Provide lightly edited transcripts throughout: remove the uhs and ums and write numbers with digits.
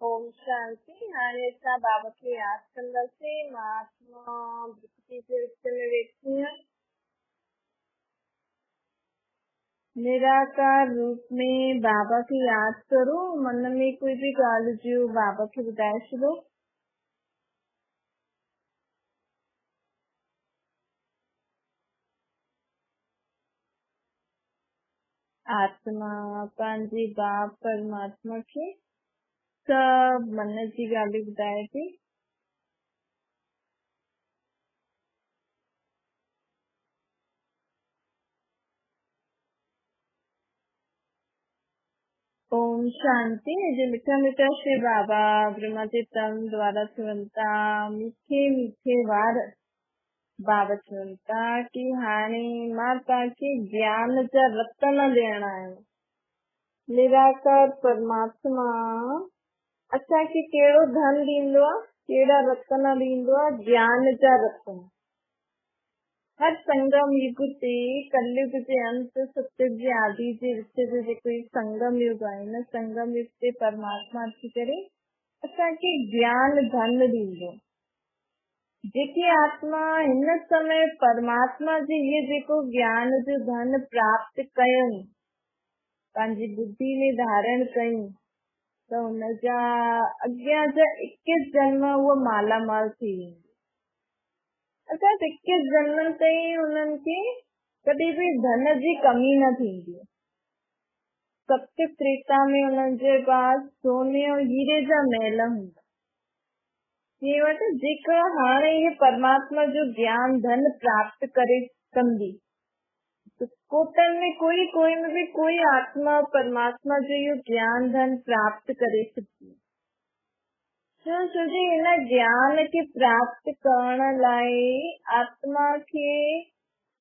ओम शांति। हाणे असां बाबा खे यादि कंदासीं। महात्मा भक्ति जे विच में वेठी है। निराकार रूप में बाबा खे यादि करो। मन में कोई भी ॻाल्हि जो बाबा खे ॿुधाए छॾो। आत्मा पंहिंजे बाप परमात्मा खे सभु मन जी ॻाल्हियूं ॿुधाए थी। ओम शांति। जो मीठा मीठा श्री बाबा ब्रह्मा जे तन द्वारा सुनता मीठे मीठे वार बाबा चवंता कि हाणे मां तव्हांखे ज्ञान जा रतन ॾियणा आहिनि। निराकार परमात्मा असांखे कहिड़ो धन ॾींदो आहे, कहिड़ा रतन ॾींदो आहे? ज्ञान जा रतन। हर संगम युग ते कलयुग जे अंत सतयुग जे आदि जे विच जो जेको संगम युग आहे न, संगम युग ते परमात्मा अची करे असांखे ज्ञान धन ॾींदो। जेकी आत्मा हिन समय परमात्मा जे इहे जेको ज्ञान जो धन प्राप्त कयूं, पंहिंजी बुद्धि में धारण कयूं, त हुनजा अॻियां जा 21 जन्म उहा मालामाल थी वेंदी। अर्थात 21 जन्मनि ताईं उन्हनि खे कॾहिं बि धन जी कमी न थींदी। सत्य त्रेता में उन्हनि जे पास सोने और हीरे जा महल हूंदा। ये वटि जेका हाणे इहे परमात्मा जो ज्ञान धन प्राप्त करे कंदी, कोटन में कोई में भी कोई आत्मा परमात्मा जो इहो ज्ञान धन प्राप्त करे सघी। छो जे हिन ज्ञान खे प्राप्त करण लाइ आत्मा खे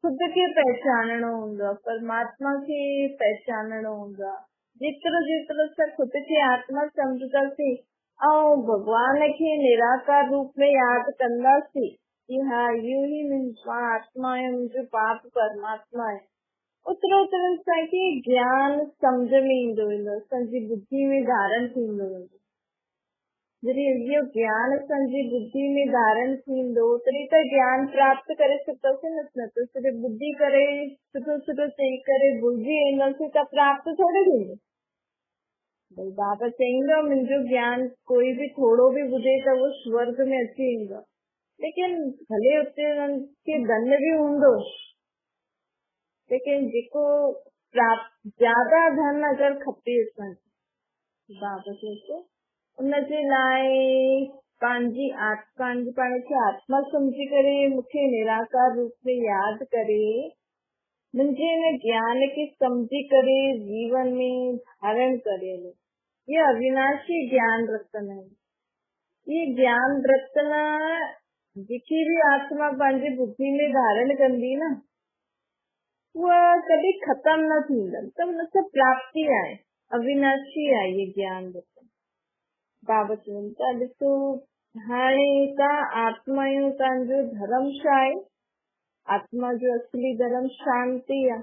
खुद खे पहचानणो हूंदो आहे, परमात्मा खे पहचानणो हूंदो आहे। जेतिरो जेतिरो असां खुद खे आत्मा सम्झंदासीं ऐं भगवान खे निराकार रूप में यादि कंदासीं कि हा इहो ई मां आत्मा आहियां, मुंहिंजो बाप परमात्मा आहे, ओतिरो ओतिरो असांखे ज्ञान सम्झ में ईंदो वेंदो, असांजी बुद्धि में धारण थींदो वेंदो। जॾहिं इहो ज्ञान असांजी बुद्धि में धारण थींदो तॾहिं त ज्ञान प्राप्त करे सघंदासीं। न त सिर्फ़ु बुद्धि करे सुठो सुठो चई करे भुलिजी वेंदासीं त प्राप्त थोरी थींदो। भई बाबा चईंदो मुंहिंजो ज्ञान कोई बि थोरो बि ॿुधे त उहो स्वर्ग में अची वेंदो, लेकिन भले उते उन्हनि खे धन बि हूंदो, लेकिन जेको ज्यादा धन अगरि खपे असांखे, बाबा चए उनजे लाइ पंहिंजी पाण खे आत्मा सम्झी करे मूंखे निराकार रूप में यादि करे मुंहिंजे हिन ज्ञान खे सम्झी करे जीवन में धारण करे। ये अविनाशी ज्ञान रतन है। ये ज्ञान रतन जेकी भी आत्मा पंहिंजी बुद्धि में धारण कंदी न, उहा कॾहिं खत्म न थींदन, त हुन सां प्राप्ति आहे, अविनाशी आहे ये ज्ञान रतन। बाबा चवनि था ॾिसो हाणे तव्हां आत्मा आहियो, तव्हांजो धर्म छा आहे? आत्मा जो असली धर्म शांति आहे।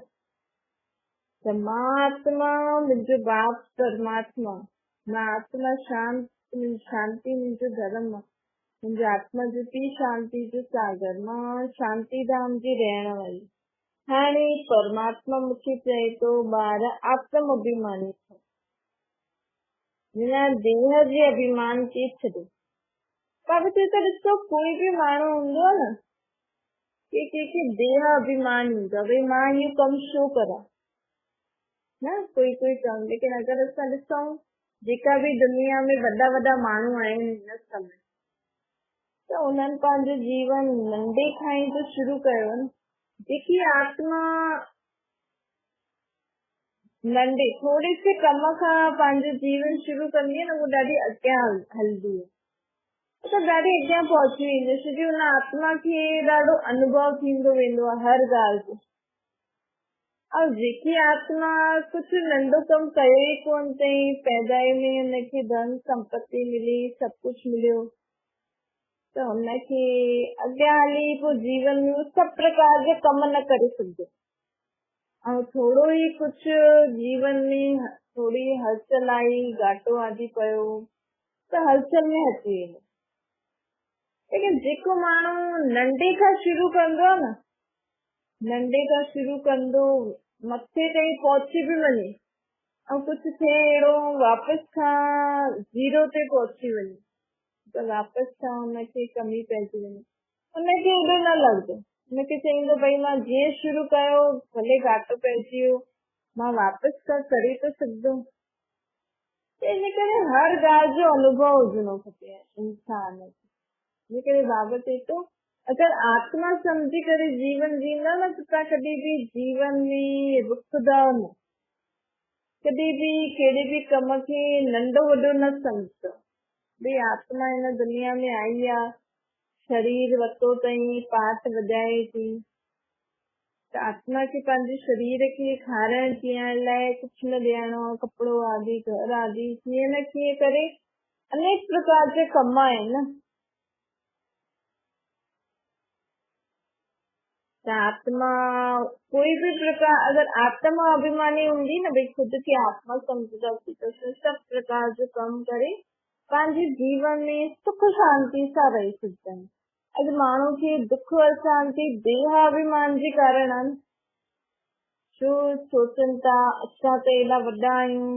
त मां आत्मा, मुंहिंजो बाप परमात्मा, मां आत्मा शांति मुंहिंजो धर्म आहे। मुंहिंजो आत्मा जो पीउ शांति जो सागर, मां शांति धाम जी रहण वारी। हाणे परमात्मा मूंखे चए थो ॿार आत्म अभिमानी थियो, बिना देह जे अभिमान के छॾो। बाबा चए थो ॾिसो कोई बि माण्हू हूंदो आहे न, के देह अभिमान हूंदो आहे, भई मां इहो कमु छो करा न, कोई कमु। लेकिन अगरि असां ॾिसूं जेका बि दुनिया में वॾा वॾा माण्हू आहिनि हिन समय, त उन्हनि पंहिंजो जीवन नंढे खां ई त शुरू कयो न। जेकी आत्मा नंढे थोरे से कम खां पंहिंजो जीवन शुरू कंदी आहे न, उहो ॾाढी अॻियां हलंदी आहे, त ॾाढी अॻियां पहुची वेंदी, छो जो हुन आत्मा खे ॾाढो अनुभव थींदो वेंदो आहे हर ॻाल्हि जो। ऐं जेकी आत्मा कुझु नंढो कमु कयो ई कोन अथई, पैदाई में हुनखे धन संपत्ति मिली, सभु कुझु मिलियो, त हुनखे अॻियां हली पोइ जीवन में सभु प्रकार जा कम न करे सघंदो। ऐं थोरो ई कुझु जीवन में थोरी हलचल आई, घाटो आदि पियो, त हलचल में अची वेंदो। लेकिन जेको माण्हू नंढे खां शुरू कंदो आहे न, नंढे खां शुरू कंदो, मथे ताईं पहुची बि वञे ऐं कुझु थिए अहिड़ो वापसि खां 0 ते पहुची वञे त वापसि खां हुनखे कमी पइजी वञे, हुनखे एॾो न लॻंदो। हुनखे चईंदो भई मां जीअं शुरू कयो भले घाटो पइजी वियो, मां वापसि खां करे थो सघंदुमि। इन करे हर ॻाल्हि जो अनुभव हुजणो खपे इंसान खे। इन करे बाबा चए थो अगरि आत्मा सम्झी करे जीवन जींदा न त तव्हां कॾहिं बि जीवन में रुकंदा न, कॾहिं बि कहिड़े बि कम खे नंढो वॾो न सम्झो। भई आत्मा हिन दुनिया में आई आहे, शरीर वरितो अथई, पाठ वॼाए थी, त आत्मा खे पंहिंजे शरीर खे खाराइण पीअण लाइ कुझु न ॾियणो, कपिड़ो आदि घर आदि कीअं न कीअं करे अनेक प्रकार जा कम आहिनि न। त आत्मा कोई भी प्रकार अगर आत्मा अभिमानी हूंदी न, भई खुद खे आत्मा सम्झंदासीं त सब प्रकार जो कम करे पंहिंजे जीवन में सुख शांति सां रही सघंदा आहिनि। अॼु माण्हू खे दुख अशांति देहाभिमान जे कारण आहे। छो सोचनि था असां त एॾा वॾा आहियूं,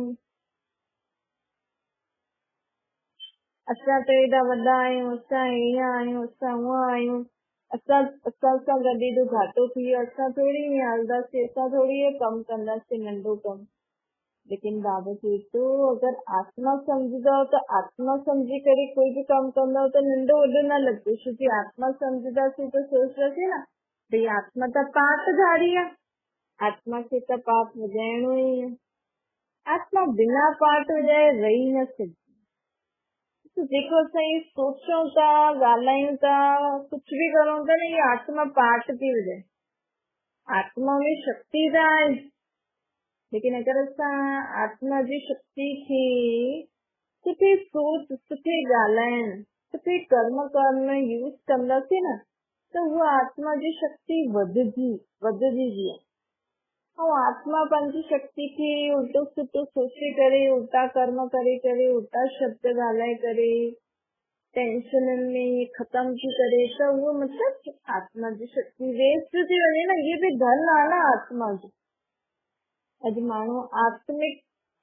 असां त एॾा वॾा आहियूं, असां हीअं आहियूं, असां हूअं आहियूं, असां सां गॾु एॾो घाटो थी वियो, असां थोरी हीअं हलंदासीं, असां थोरी इहो कमु कंदासीं नंढो कमु। लेकिन बाबा चए थो अगरि आत्मा सम्झंदव त आत्मा सम्झी करे कोई बि कमु कंदव त नंढो वॾो न लॻंदो। छो कि आत्मा सम्झंदासीं त सोचंदासीं न भई आत्मा त पाठधारी आहे, आत्मा खे त पाठ वॼाइणो ई आहे। आत्मा बिना पाठ वॼाए रही न सघंदी। जेको असां इहे सोचूं था, ॻाल्हायूं था, कुझु बि करूं था न, इहा आत्मा पाठ थी वॼाए। आत्मा में शक्ति त आहे, लेकिन अगर असां आत्मा जी शक्ति खे सुठी सोच, सुठे ॻाल्हाइण, सुठे कर्म करण में यूज़ कंदासीं न त उहा आत्मा जी शक्ति वधंदी वेंदी। ऐं आत्मा पंहिंजी शक्ति खे उल्टो सुठो सोचे करे, उल्टा कर्म करे करे, उल्टा शब्द ॻाल्हाए करे, टेंशननि में ख़त्म थी करे, त उहो मतिलबु आत्मा जी शक्ति वेस्ट थी वञे न। इहे बि धन आहे न आत्मा जो। अॼु माण्हू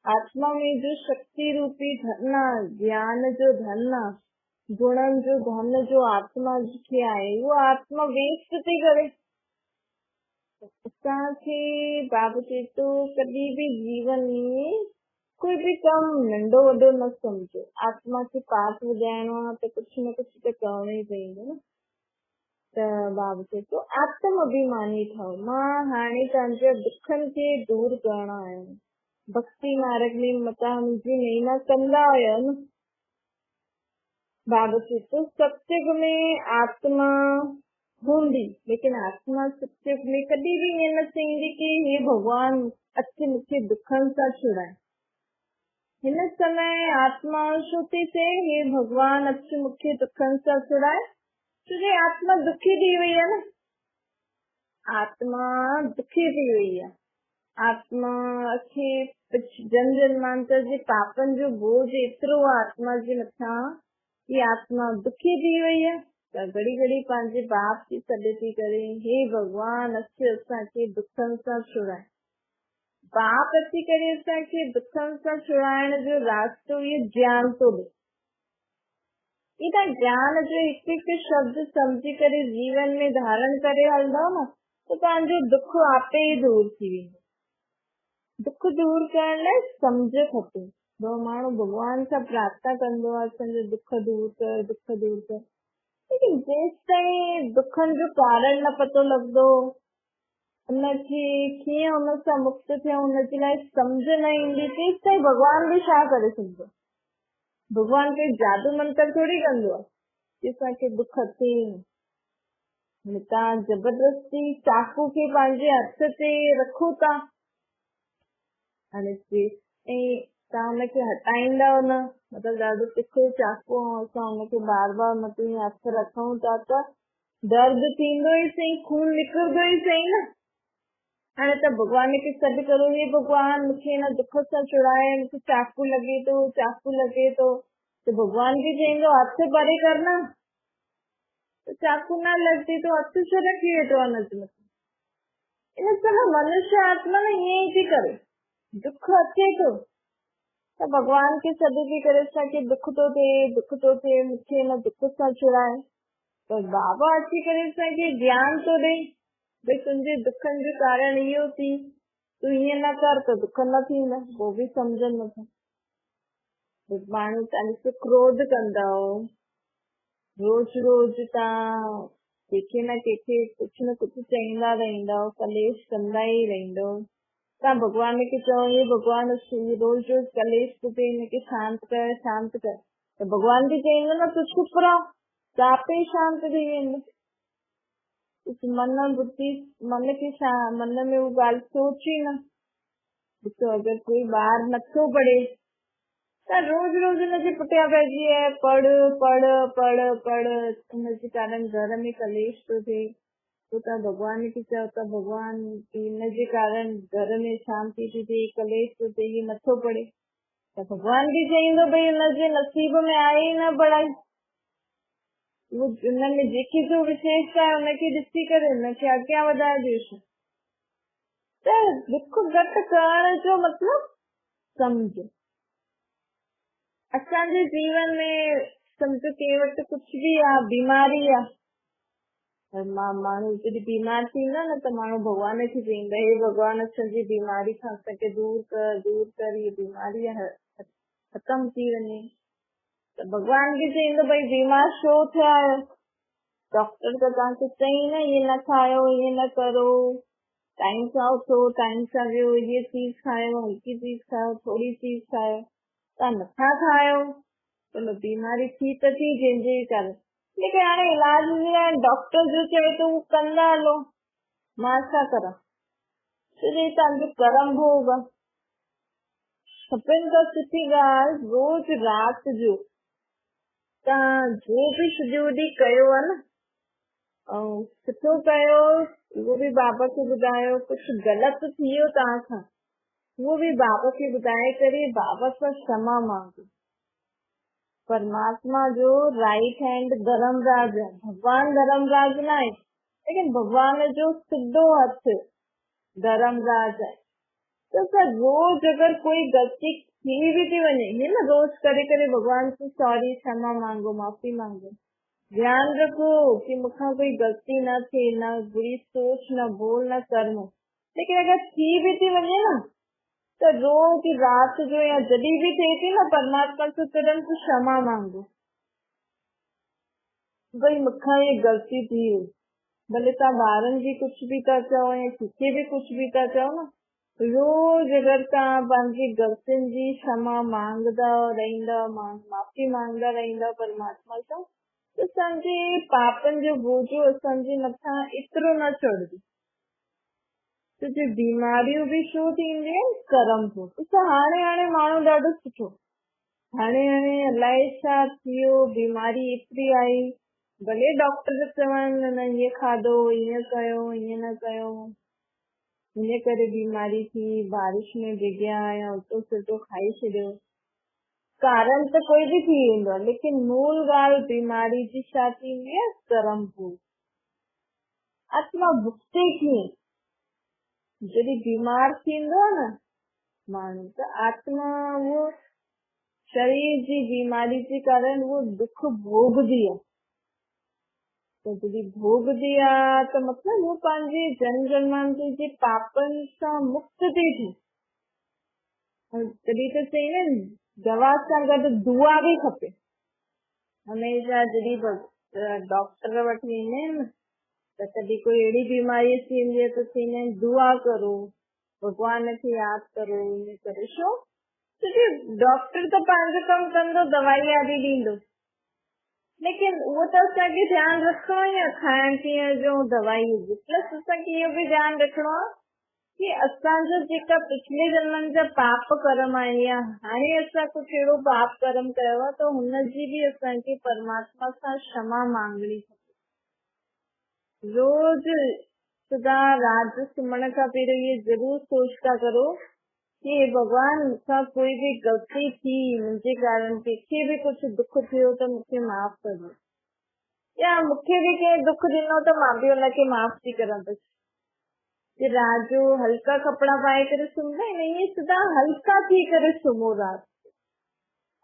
आत्मा में जो शक्ति रूपी धन आहे, ज्ञान जो धन आहे, गुणनि जो धन जो आत्मा खे आहे, उहो आत्मा वेस्ट थी करे। असांखे बाबा चए थो कॾहिं बि जीवन में कोई बि कमु नंढो वॾो न सम्झो। आत्मा खे पाठ वॼाइणो आहे त कुझु न कुझु त करणो ई पवंदो न। त बाबा चए थो आत्म अभिमानी ठहो। मां हाणे तव्हांजे दुखनि खे दूर करणा आहिनि। भक्ति मार्ग में मता मुंहिंजी महिना कंदा हुया न। बाबा चए थो सत्युग में आत्मा हूंदी, लेकिन आत्मा सत्युग में कॾहिं बि ईअं न चईंदी कि हे भॻवान अच मूंखे दुखनि सां छुड़ाए। हिन समय आत्मा छो थी चए हे भॻवान अच मूंखे दुखनि सां छुड़ाए? छोकी आत्मा दुखी थी वई आहे न। आत्मा दुखी थी वई आहे। आत्मा खे जन्म जन्मांतर जे पापनि जो बोझ एतिरो आत्मा जे मथां कि आत्मा दुखी थी वई आहे। त घड़ी घड़ी पंहिंजे बाप खे सॾु थी करे हे भॻवान अच असांखे दुखनि सां छुड़ाए। बाप अची करे असांखे दुखनि सां छुड़ाइण जो रास्तो इहो ज्ञान थो ॾे। इन ज्ञान जो हिकु हिकु शब्द सम्झी करे जीवन में धारण करे हलंदो न त तव्हांजो दुख आपे ई दूर थी वेंदो। दुख दूर करण लाइ सम्झ खपे। माण्हू भॻवान सां प्रार्थना कंदो आहे असांजो दुख दूर कर, दुख दूर कर, लेकिन जेसि ताईं दुखनि जो कारण न पतो लॻंदो, उनखे कीअं हुन सां मुक्त थिया हुनजे लाइ सम्झ न ईंदी, तेसि ताईं भॻवान बि छा करे सघंदो। भॻवान कोई जादू मंत्र थोड़ी कंदो आहे कि असांखे दुख थिए। तव्हां जबरदस्ती चाकू खे पंहिंजे हथ ते रखो था, हाणे तव्हां हुनखे हटाईंदव न, मतिलबु ॾाढो तिखो चाकू असां हुनखे बार बार मथे हथ रखूं था त दर्द थींदो ई सही, खून निकिरंदो ई सही न। हाणे त भॻवान खे सॾु करो हे भॻवान मूंखे हिन दुख सां छुड़ाए, मूंखे चाकू लॻे थो, चाकू लॻे थो, तो भगवान की चईंदो हथ से परे करना, तो चाकू ना लगती तो हथ से रखी वेठो अनज इन समय मनुष्य आत्मा ने ईअं थी करे, दुख अचे तो भगवान के सदुपी करे कि दुख तो थे मूंखे न दुख सां छुड़ाए, तो बाबा अची करे कि ज्ञान तो ॾे भई तुंहिंजे दुखनि जो कारण इहो थी, तूं ईअं न कर तो दुख न थींदा। वो भी सम्झनि नथा। माण्हू तव्हां क्रोध कंदव, रोज रोज तव्हां कंहिंखे न कंहिंखे कुझु न कुझु चईंदा रहंदव, कलेश कंदा ई रहंदव। तव्हां भगवान खे चओ हे भगवान रोज रोज कलेश थो थिए, हिनखे शांत कर, त भगवान खे चईंदो न तूं चुप रहो, त आपे ई शांत थी वेंदो। मन बुद्धि मन में वो ॻाल्हि सोची न। ॾिसो अगरि कोई ॿार नथो पढ़े त रोज रोज हुनजे पुठियां पइजी आहे पढ़ पढ़ पढ़ पढ़, हुनजे कारण घर में कलेश थो थिए। तो तव्हां भगवान खे चओ त भगवान हिनजे कारण घर में शांती थी थिए, कलेश थो थिए, हीअ नथो पढ़े, त भगवान बि चईंदो भई हुनजे नसीब में आहे ई न पढ़ाई। वो हुनमें जेकी जो विशेषता आहे हुनखे ॾिसी करे हुनखे अॻियां वधाए ॾियोसि। त दुख घटि करण जो मतिलब सम्झ। असांजे जीवन में सम्झो कंहिं वटि कुझु बि आहे, बीमारी आहे, माण्हू जॾहिं बीमार थींदो न त माण्हू भगवान खे चईंदा हे भगवान असांजी बीमारी खां असांखे दूर कर, हीअ बीमारी ख़तम थी वञे। त भगवान खे चईंदो भई बीमार छो थिया आहियो, डॉक्टर त तव्हांखे चई न ईअं न खायो, ईअं न करो, टाइम सां उथो, टाइम सां वियो, ये चीज खायो, हल्की चीज खायो, थोड़ी चीज खायो, तव्हां नथा खायो, चलो बीमारी थी त थी जंहिंजे करे, लेकिन हाणे इलाज लाइ डॉक्टर जो चए तो उहो कंदा हलो, मां छा करां, छो जो तव्हांजो कर्म भोग आहे। सभिनि खां सुठी ॻाल्हि रोज राति जो तव्हां जो बि सॼो ॾींहुं कयो आहे न, ऐं सुठो कयो उहो बि बाबा खे ॿुधायो, कुझु ग़लति थी वियो तव्हां खां उहो बि बाबा खे ॿुधाए करे बाबा सां क्षमा मांगो। परमात्मा जो राइट हैंड धर्मराज है, भगवान धर्मराज न आहे, लेकिन भगवान जो सिधो हथ धर्मराज है। तो सर रोज अगर कोई गलती थी भी थी वञे, ये ना रोज करे करे भगवान से सॉरी क्षमा मांगो, माफी मांगो, ध्यान रखो कि मुखा कोई गलती न थे, न बुरी सोच, न बोल, न कर्म, लेकिन अगर थी भी थी वञे ना तो रोज रात जो या जॾहिं भी थे थी ना परमात्मा से तुरंत क्षमा मांगो, भाई मुखा ये गलती थी, भले तव्हां ॿारनि जी कुछ भी था चओ या किथे भी कुछ भी था चओ ना, रोज अगर तव्हां पंहिंजी ग़लतियुनि जी क्षमा मांगदा रहंदा, माफ़ी मांगदा रहंदा परमात्मा सां, त असांजे पापनि जो बोझो असांजे मथां एतिरो न चढ़ंदो। तो जो बीमारियूं बि छो थींदियूं आहिनि, कर्म भोग। ॾिसो हाणे माण्हू ॾाढो सुठो, हाणे अलाए छा थी वियो, बीमारी एतिरी आई, भले डॉक्टर चवनि न ईअं खाधो, ईअं कयो, ईअं न कयो, हिन करे बीमारी थी, बारिश में भिॻिया या उल्टो सिधो खाई छॾियो, कारण त कोई बि थी वेंदो आहे, लेकिन मूल ॻाल्हि बीमारी जी छा थींदी आहे, कर्म भोग। आत्मा भुगते कीअं, जॾहिं बीमार थींदो आहे न माण्हू, त आत्मा उहो शरीर जी बीमारी जे कारण उहो दुख भोगदी आहे। तो जॾहिं भोगदी आहे त मतिलबु उहो पंहिंजे जन्म जन्मांतर जे पापनि सां मुक्त थी थिए। तॾहिं त चई न दवा सां गॾु दुआ बि खपे। हमेशह जॾहिं डॉक्टर वटि वेंदा आहिनि न त कॾहिं कोई अहिड़ी बीमारी थींदी आहे त चवंदा आहिनि दुआ करो, भॻवान खे यादि करो, ईअं करे छो, छोकी डॉक्टर त पंहिंजो कमु कंदो, दवाई यादि ॾींदो, लेकिन उहो त असांखे ध्यानु रखिणो ई आहे खाइण पीअण जो, दवाई जो, प्लस असांखे इहो बि ध्यानु रखिणो आहे कि असांजो जेका पिछले जन्मनि जा पाप कर्म आहिनि या हाणे असां कुझु अहिड़ो पाप कर्म कयो आहे त हुनजी बि असांखे परमात्मा सां क्षमा मांगणी खपे। रोज सदा रात सुम्हण खां पहिरियों ये जरूर सोचता करो कि भगवान मूंखां कोई भी गलती थी मुंहिंजे कारण कंहिंखे भी कुछ दुख थियो त मूंखे माफ़ कजो, या मूंखे भी कंहिं दुख ॾिनो त मां भी उनखे माफ़ थी करां पई। रात जो हल्का कपड़ा पाए करे सुम्हंदा आहिनि, ईअं सिधा हल्का थी करे सुम्हो रात।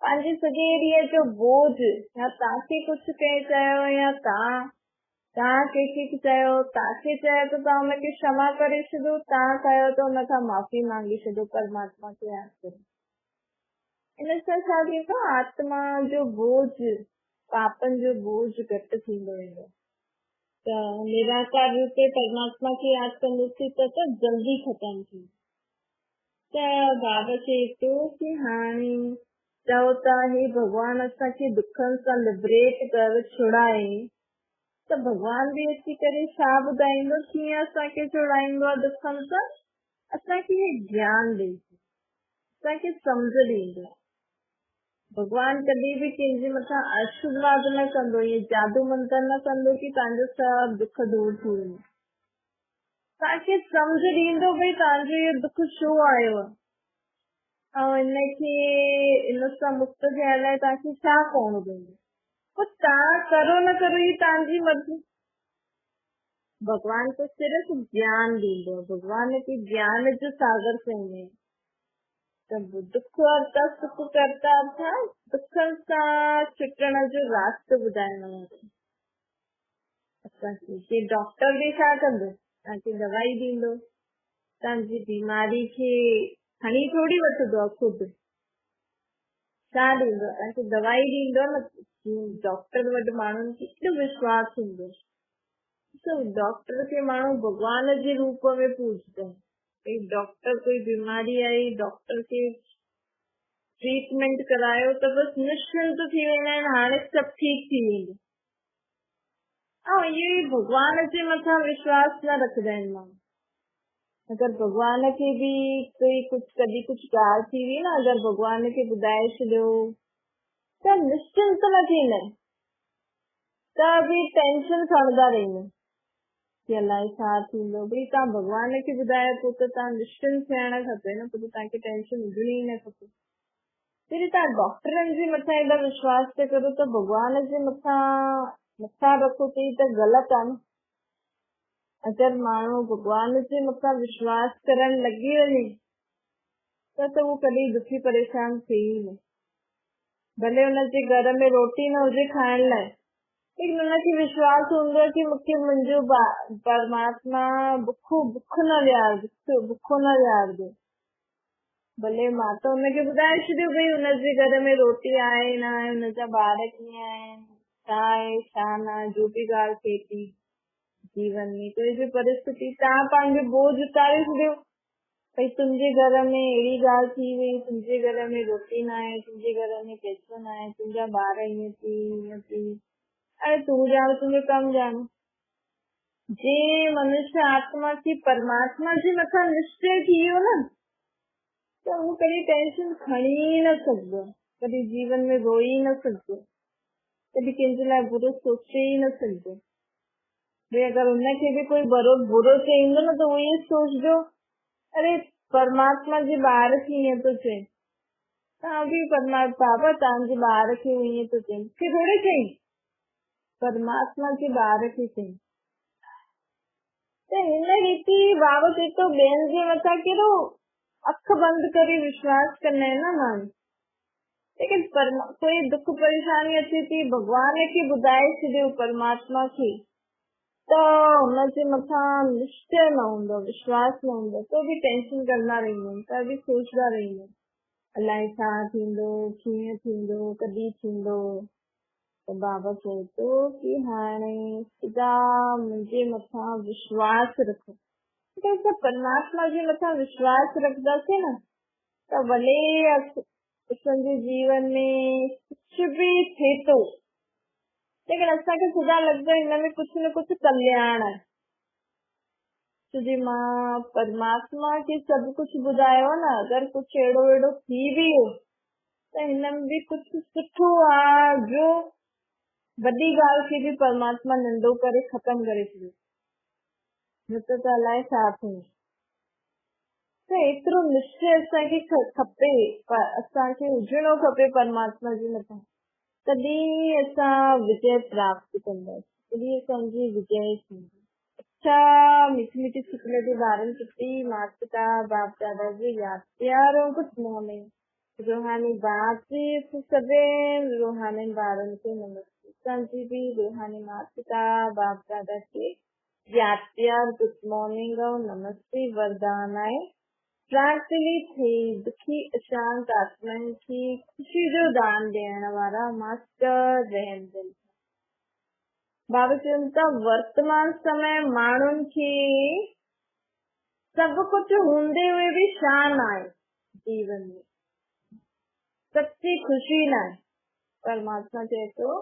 पंहिंजे सॼे ॾींहं जो बोझ, या तव्हांखे कुछ कंहिं चयो या तव्हां कंहिंखे चयो, तव्हांखे चयो त तव्हां हुनखे क्षमा करे छॾियो, तव्हां कयो त हुनखां माफ़ी मांगी छॾियो, परमात्मा खे यादि करो। इन सां छा थींदो, आत्मा जो बोझ, पापनि जो बोझ घटि थींदो वेंदो। त निराकार रूप ते परमात्मा खे यादि कंदासीं त जल्दी ख़तमु थींदो। त बाबा चए थो कि हाणे चओ था हे भॻवान असांखे दुखनि सां लिबरेट कर, छुड़ाए, त भॻवान भी अची करे छा ॿुधाईंदो, कीअं असांखे छुड़ाईंदो आहे दुखनि सां? असांखे हे ज्ञान ॾेई, असांखे सम्झ ॾींदो। भॻवान कॾहिं भी कंहिंजे मथां आशीर्वाद न कंदो, ईअं जादू मंत्र न कंदो कि तव्हांजो सभु दुख दूर थी वेंदो। तव्हांखे सम्झ ॾींदो भई तव्हांजो इहो दुख छो आयो आहे, ऐं इन सां मुक्त थियण लाइ तव्हांखे छा करणो पवंदो। तव्हां करो न करो ही तव्हांजी मर्ज़ी। भगवान तो सिर्फ ज्ञान ॾींदो, भगवान खे ज्ञान जो सागर चवंदा आहिनि। त दुख हरता सुख करता अर्थात दुखनि सां छुटण जो रास्तो ॿुधाइणो आहे असांखे। जे डॉक्टर भी छा कंदो, तव्हांखे दवाई ॾींदो, तव्हांजी बीमारी खे खणी थोड़ी वठंदो आहे खुदि, छा ॾींदो, तव्हांखे दवाई ॾींदो न। डॉक्टर वटि माण्हुनि खे एॾो विश्वास हूंदो, डॉक्टर खे माण्हू भॻवान जे रूप में पूजदा आहिनि। डॉक्टर कोई बीमारी आई, डॉक्टर खे ट्रीटमेंट करायो त बस निश्चिंत थी वेंदा आहिनि, हाणे सभु ठीक थी वेंदो। इहो ई भॻवान जे मथां विश्वास न रखंदा आहिनि माण्हू। अगर भगवान खे भी कोई कभी कुछ ॻाल्हि थी वई न, अगर भगवान खे ॿुधाए छॾियो त निश्चिंत न थींदा आहिनि, त बि टेंशन खणंदा रहंदा आहिनि कि अलाए छा थींदो। भई तव्हां भगवान खे ॿुधाए पोइ त तव्हां निश्चिंत थियण खपे न, पोइ तव्हांखे टेंशन हुजणी ई न खपे। जॾहिं तव्हां डॉक्टरनि जे मथां एॾा विश्वास था करो त भगवान जे मथां नथा रखो त ग़लति आहे न। अगर माण्हू भगवान जे मथां विश्वास करण लॻी वञे त उहो कॾहिं दुखी परेशान थिए ई न। भले हुनजे घर में रोटी न हुजे खाइण लाइ, लेकिन हुनखे विश्वास हूंदो कि मूंखे मुंहिंजो परमात्मा बुख न विहारंदो। भले मां त हुनखे ॿुधाए छॾियो भई हुनजे घर में रोटी आहे न आहे, हुनजा ॿार कीअं आहिनि, छा आहे छा न, जो भी ॻाल्हि थिए थी जीवन में, कोई भी परिस्थिति, तव्हां पंहिंजो बोझ उतारे छॾियो भई तुंहिंजे घर में अहिड़ी ॻाल्हि थी वई, तुंहिंजे घर में रोटी न आहे, तुंहिंजे घर में पैसो न आहे, तुंहिंजा ॿार ईअं थी, अरे तूं ॼाण, तुंहिंजो कमु ॼाण। जे मनुष्य आत्मा खे परमात्मा जे मथां निश्चय थी वियो न, त उहो कॾहिं टेंशन खणी न सघंदो, कॾहिं जीवन में रोई न सघंदो, कॾहिं कंहिंजे लाइ बुरो सोचे ई न सघंदो। भई अगर उनखे भी कोई बुरो चईंदो न, तो वो ये सोचदो अरे परमात्मा जे ॿार खे ईअं थो चए, तव्हां भी बाबा तव्हांजे ॿार खे ईअं थो चए, मूंखे थोड़ी चई, परमात्मा जे ॿार खे चई। त हिन रीति बाबा चए थो ॿियनि जे मथां कहिड़ो अख बंदि करे विश्वास कंदा आहिनि न माण्हू, लेकिन कोई दुख परेशानी अचे थी, भगवान खे ॿुधाए छॾियो परमात्मा खे, त हुनजे मथां निश्चय न हूंदो, विश्वास न हूंदो, तो भी टेंशन कंदा रहंदा आहिनि, त बि सोचदा रहंदा आहिनि अलाए छा थींदो, कीअं थींदो, कॾहिं थींदो। त बाबा चए थो कि हाणे सिधा मुंहिंजे मथां विश्वास रखो। असां परमात्मा जे मथां विश्वास रखंदासीं न, त भले असांजे जीवन में कुछ भी थिए थो, लेकिन असांखे सिधा लॻंदो हिन में कुछ न कुछ कल्याण आहे। जी मां परमात्मा खे सभु कुछ ॿुधायो न, अगर कुछ अहिड़ो थी भी हो त हिन में भी कुछ सुठो आहे, जो वॾी ॻाल्हि खे भी परमात्मा नंढो करे ख़तम करे छॾियो, न त अलाए छा थिए। त एतिरो निश्चय असांखे खपे, असांखे हुजणो खपे परमात्मा जे मथां, तॾहिं असां विजय प्राप्त कंदासीं, तॾहिं असांजी विजय थींदी। अच्छा मीठी मीठी शुक्ल जे ॿारनि खे माता पिता बाप दादा जी यादि प्यारो गुड मॉर्निंग। रूहानी बाप जी सभे रूहानी ॿारनि खे नमस्ते। असांजी बि रूहानी माता पिता बाप दादा खे यादि प्यार गुड मॉर्निंग और नमस्ते वरदान आहे। प्रार्थनी थी दुखी अशांत आत्माउनि खे ख़ुशी जो दान ॾियण वारा मास्टर रहंदड़। बाबा चवनि था वर्तमान समय माण्हुनि खे सभु कुझु हूंदे हुए बि शान आहे जीवन में, सच्ची ख़ुशी न आहे। परमात्मा चए थो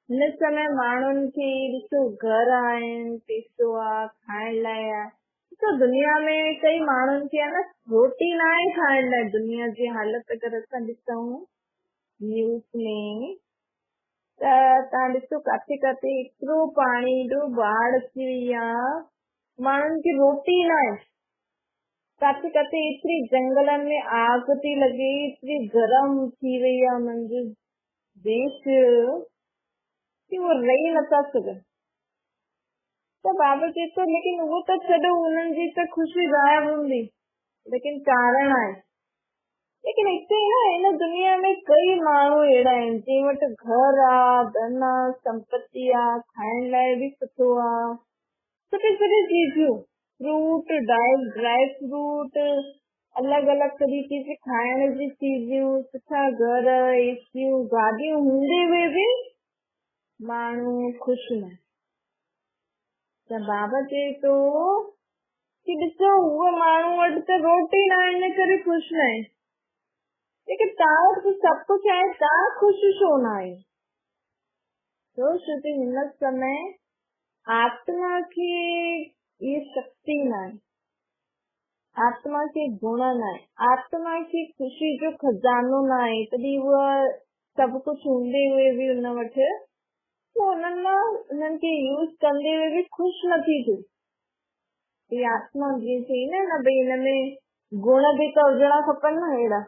हिन समय माण्हुनि खे ॾिसो घर आहिनि, पैसो आहे, खाइण लाइ आहे। तो दुनिया में कई माण्हुनि खे आहे न रोटी न आहे खाइण लाइ। दुनिया जी हालत अगरि असां ॾिसूं न्यूज़ में त तव्हां ॾिसो काथे काथे एतिरो पाणी, एॾो बाढ़ अची वई आहे, माण्हुनि खे रोटी न आहे। काथे काथे एतिरी जंगलनि में आग थी लॻे, एतिरी गरम थी वई आहे उन्हनि जो देश कि वो रही नथा सघनि। त बाबा चए थो लेकिन उहो त छॾो, उन्हनि जी त ख़ुशी ग़ाइब हूंदी, लेकिन कारण आहे। लेकिन हिते न हिन दुनिया में कई माण्हू अहिड़ा आहिनि जंहिं वटि घर आहे, धन आहे, संपत्ति आहे, खाइण लाइ बि सुठो आहे, सुठी सुठी चीजूं, फ्रूट, ड्राई फ्रूट, अलॻि अलॻि तरीके जी खाइण जी चीजूं, सुठा घर, एसियूं, गाॾियूं हूंदे हुए बि माण्हू ख़ुशि न। त बाबा चए थो कि ॾिसो उहो माण्हू वटि त रोटी न आहे, इन करे ख़ुशि न आहे। लेकिन तव्हां वटि सभु कुझु आहे, तव्हां ख़ुशि छो न आहे? छो छोकि हिन समय आत्मा खे ये शक्ति न आहे, आत्मा खे गुण न आहे, आत्मा खे ख़ुशी जो खजानो न आहे, तॾहिं उहा सभु कुझु हूंदे हुए बि हुन वटि उन्हनि खे यूज़ कंदे हुए बि ख़ुशि नथी थिए। आत्मा जीअं चई न भई हिन में गुण बि त हुजणा खपनि न अहिड़ा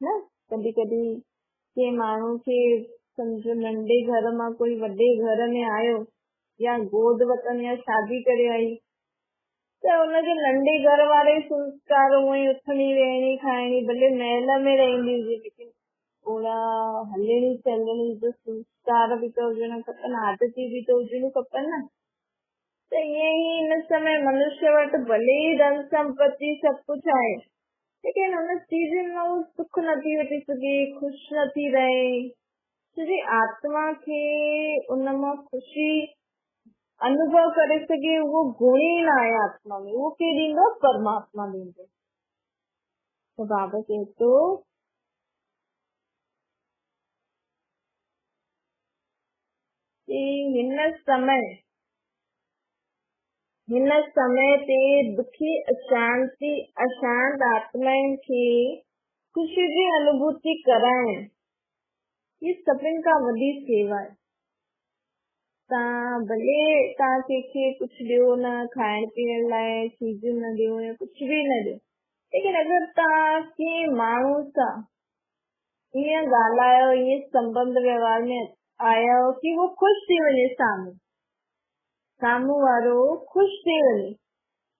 न। कॾहिं कॾहिं के माण्हू खे सम्झो नंढे घर मां कोई वॾे घर में आयो या गोद वतन या शादी करे आई, त हुनजे नंढे घर वारे संस्कार उहे ई उथणी वेहणी खाइणी, भले महल में रहंदी हुजे, लेकिन ओड़ा हलणी चलणी जो संस्कार बि त हुजणु खपनि, आदती बि त हुजणियूं खपनि न। त ईअं ई हिन समय मनुष्य वटि भले ई धन संपत्ति सभु कुझु आहे, लेकिन हुन चीज़ुनि मां उहो सुख नथी वठी सघे, ख़ुशि नथी रहे, छोकी आत्मा खे उन मां ख़ुशी अनुभव करे सघे उहो गुण ई न आहे आत्मा में। उहो केरु ॾींदो? परमात्मा ॾींदो। त बाबा चए थो हिन समय ते दुखी अशांत आत्माउनि खे ख़ुशी जी अनुभूति कराइण, ये सभिनि खां वॾी सेवा आहे। तव्हां भले तव्हां कंहिंखे कुझु ॾियो न, खाइण पीअण लाइ चीजूं न ॾियो या कुझु बि न ॾियो, लेकिन अगरि तव्हां कंहिं माण्हू सां ईअं ॻाल्हायो, ईअं संबंध व्यवहार में आया कि वो ख़ुशि थी वञे, साम्हूं वारो ख़ुशि थी वञे,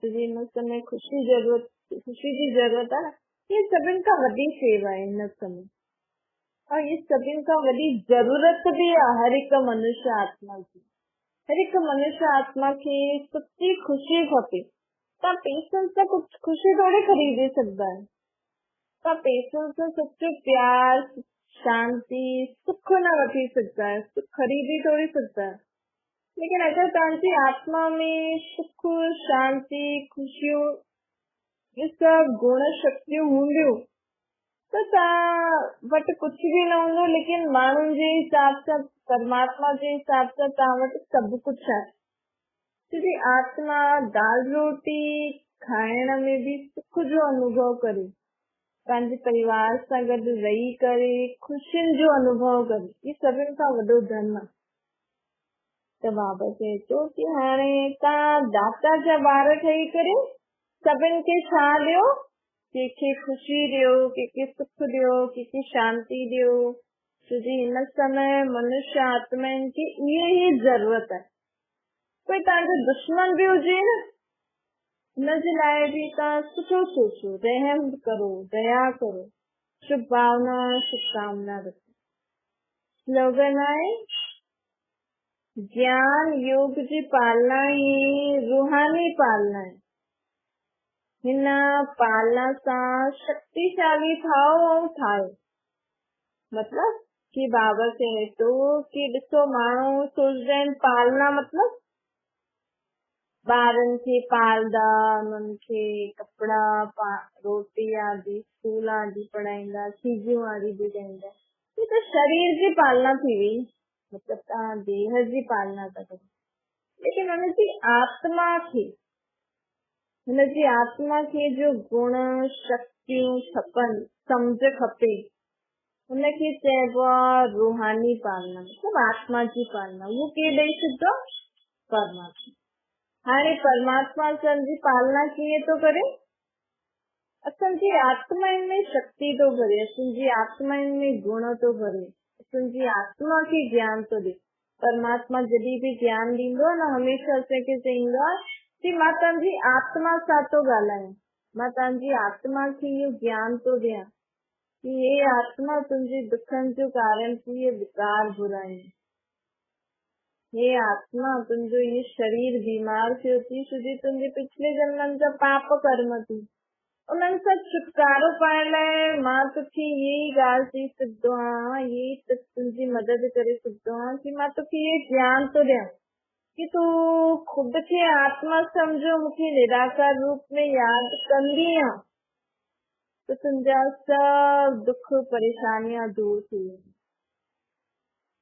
छोकी हिन समय ख़ुशी जी ज़रूरत आहे न। ये सभिनि खां वॾी सेवा आहे हिन समय, और ये सभिनि खां वॾी ज़रूरत बि आहे हर हिकु मनुष्य आत्मा जी। हर हिकु मनुष्य आत्मा खे सच्ची ख़ुशी खपे। तव्हां पैसनि सां कुझु ख़ुशी थोड़ी ख़रीदे सघंदा आहियो। तव्हां पैसनि सां सच्चो प्यार, शांति, सुख न वठी सघंदा आहियो, सुख ख़रीदे थोड़ी सघंदा आहियो। लेकिन अगरि तव्हांजी आत्मा में सुख, शांति, ख़ुशियूं, ये सभु गुण शक्तियूं हूंदियूं त तव्हां वटि कुझु बि न हूंदो, लेकिन माण्हुनि जे हिसाब सां, परमात्मा जे हिसाब सां तव्हां वटि सभु कुझु आहे। छोकी आत्मा दाल रोटी खाइण में बि सुख जो अनुभव करे, पंहिंजे परिवार सां गॾु रही करे ख़ुशियुनि जो अनुभव करे, ये सभिनि खां वॾो धन आहे। त बाबा चए थो कि हाणे तव्हां दाता जा ॿार ठही करे सभिनि खे छा ॾियो, कंहिंखे ख़ुशी ॾियो, कंहिंखे सुख ॾियो, कंहिंखे शांति ॾियो, छोजी हिन समय मनुष्य आत्माउनि खे इहे ई ज़रूरत आहे। कोई तव्हांजो दुश्मन बि हुजे न, हुनजे लाइ बि तव्हां सुठो सोचो, रहम करो, दया करो, शुभ भावना, शुभकामना रखो। स्लोगन आहे, ज्ञान योग जी पालना ही रूहानी पालना है। हिन पालना सां शक्तिशाली ठाहियो। मतलब कि बाबा चए थो कि ॾिसो माण्हू सोचदा आहिनि पालना मतलब ॿारनि खे पालदा, उन्हनि खे कपिड़ा रोटी आदि स्कूल आदि पढ़ाईंदा, चीजियूं आदि ॾींदा। ये तो शरीर जी पालना थी वई, मतलब तव्हां देह जी पालना था करो। लेकिन हुनजी आत्मा खे जो गुण शक्तियूं खपनि, सम्झ खपे, हुनखे चइबो आहे रूहानी पालना, मतलब आत्मा जी पालना। वो के ॾेई सघंदो? परमात्मा। हाणे परमात्मा असांजी पालना कीअं थो करे? असांजी आत्माउनि में शक्ति थो भरे, असांजी आत्माउनि में गुण थो भरे, असांजी आत्मा खे ज्ञान थो ॾे। परमात्मा जॾहिं बि ज्ञान ॾींदो आहे न, हमेशह असांखे चईंदो आहे कि मां तव्हांजी आत्मा सां थो ॻाल्हायां, मां तव्हांजी आत्मा खे इहो ज्ञान थो ॾियां कि हे आत्मा तुंहिंजे दुखनि जो कारण थी, ये विकार बुराई, हे आत्मा तुंहिंजो ये शरीर बीमार थियो थी छोजी तुंहिंजे पिछले जन्मनि जा पाप कर्म थी। उन्हनि सां छुटकारो पाइण लाइ मां तोखे ये ॻाल्हि चई सघंदो आहियां, ये तुंहिंजी मदद करे सघंदो आहियां कि मां तोखे ये ज्ञान थो ॾियां कि तू खुद खे आत्मा समझो, मूंखे निराकार रूप में यादि कंदी आहे तो तुंहिंजा सब दुख परेशानियां दूर थी वेंदी।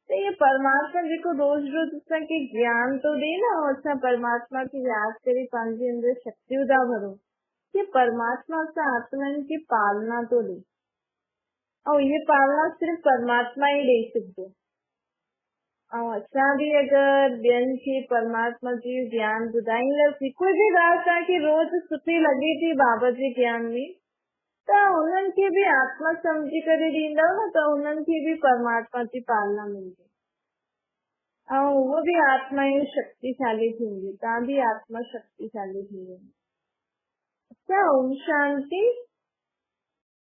तो ये परमात्मा जेको रोज रोज असांखे ज्ञान तो ॾे न, असां परमात्मा खे यादि करे पंहिंजे अंदर शक्तियूं था भरूं, ये परमात्मा असां आत्माउनि की पालना तो ॾे। और ये पालना सिर्फ परमात्मा ही ॾेई सघंदो। और असां भी अगर ॿियनि खे परमात्मा जी ज्ञान ॿुधाईंदासीं, कोई भी ॻाल्हि तव्हांखे रोज सुठी लॻे थी बाबा जे ज्ञान में, त उन्हनि खे भी आत्मा समझी करे ॾींदव न, त उन्हनि खे भी परमात्मा जी पालना मिलंदी ऐं उहो भी आत्मायूं शक्तिशाली थींदी, तव्हां भी आत्मा शक्तिशाली थी वेंदी। अच्छा, ओम शांति।